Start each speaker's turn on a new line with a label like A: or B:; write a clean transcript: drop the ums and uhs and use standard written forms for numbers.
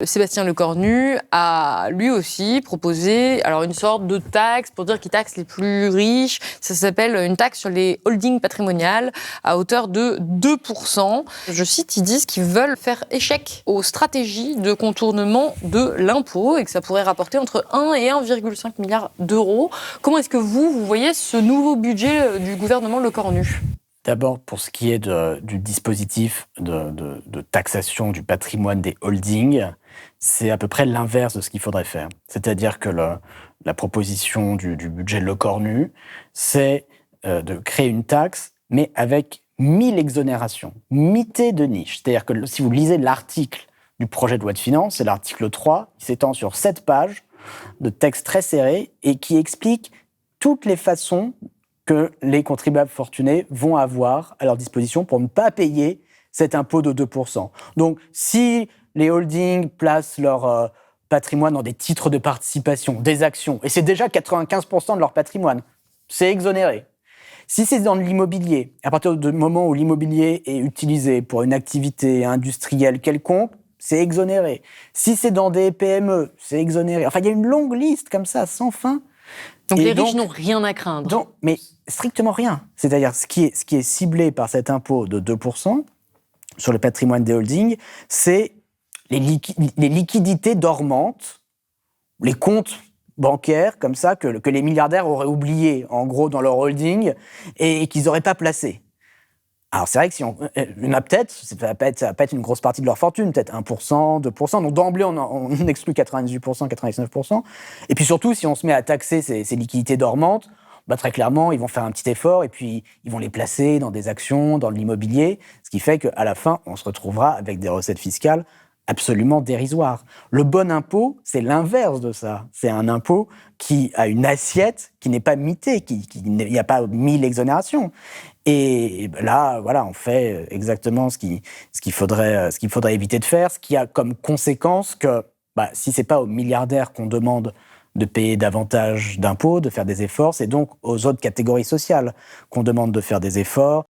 A: Sébastien Lecornu a lui aussi proposé une sorte de taxe pour dire qu'il taxe les plus riches. Ça s'appelle une taxe sur les holdings patrimoniales à hauteur de 2%. Je cite, ils disent qu'ils veulent faire échec aux stratégies de contournement de l'impôt et que ça pourrait rapporter entre 1 et 1,5 milliard d'euros. Comment est-ce que vous voyez ce nouveau budget du gouvernement Lecornu ?
B: D'abord, pour ce qui est du dispositif de taxation du patrimoine des holdings, c'est à peu près l'inverse de ce qu'il faudrait faire. C'est-à-dire que la proposition du budget Lecornu, c'est de créer une taxe, mais avec 1000 exonérations, mitées de niche. C'est-à-dire que si vous lisez l'article du projet de loi de finances, c'est l'article 3, qui s'étend sur 7 pages de texte très serré et qui explique toutes les façons que les contribuables fortunés vont avoir à leur disposition pour ne pas payer cet impôt de 2%. Donc, si les holdings placent leur patrimoine dans des titres de participation, des actions, et c'est déjà 95% de leur patrimoine, c'est exonéré. Si c'est dans de l'immobilier, à partir du moment où l'immobilier est utilisé pour une activité industrielle quelconque, c'est exonéré. Si c'est dans des PME, c'est exonéré. Enfin, il y a une longue liste comme ça, sans fin.
A: Donc les riches n'ont rien à craindre.
B: Mais strictement rien. C'est-à-dire, ce qui est ciblé par cet impôt de 2% sur le patrimoine des holdings, c'est les liquidités dormantes, les comptes bancaires comme ça que les milliardaires auraient oubliés, en gros, dans leur holding et qu'ils n'auraient pas placés. Alors, c'est vrai que si on a peut-être, ça va pas être une grosse partie de leur fortune, peut-être 1%, 2%. Donc, d'emblée, on exclut 98%, 99%. Et puis surtout, si on se met à taxer ces liquidités dormantes, très clairement, ils vont faire un petit effort et puis ils vont les placer dans des actions, dans de l'immobilier, ce qui fait qu'à la fin, on se retrouvera avec des recettes fiscales absolument dérisoires. Le bon impôt, c'est l'inverse de ça. C'est un impôt qui a une assiette qui n'est pas mitée, il n'y a pas 1000 exonérations. Et là, voilà, on fait exactement ce qu'il faudrait éviter de faire, ce qui a comme conséquence que si c'est pas aux milliardaires qu'on demande de payer davantage d'impôts, de faire des efforts, c'est donc aux autres catégories sociales qu'on demande de faire des efforts,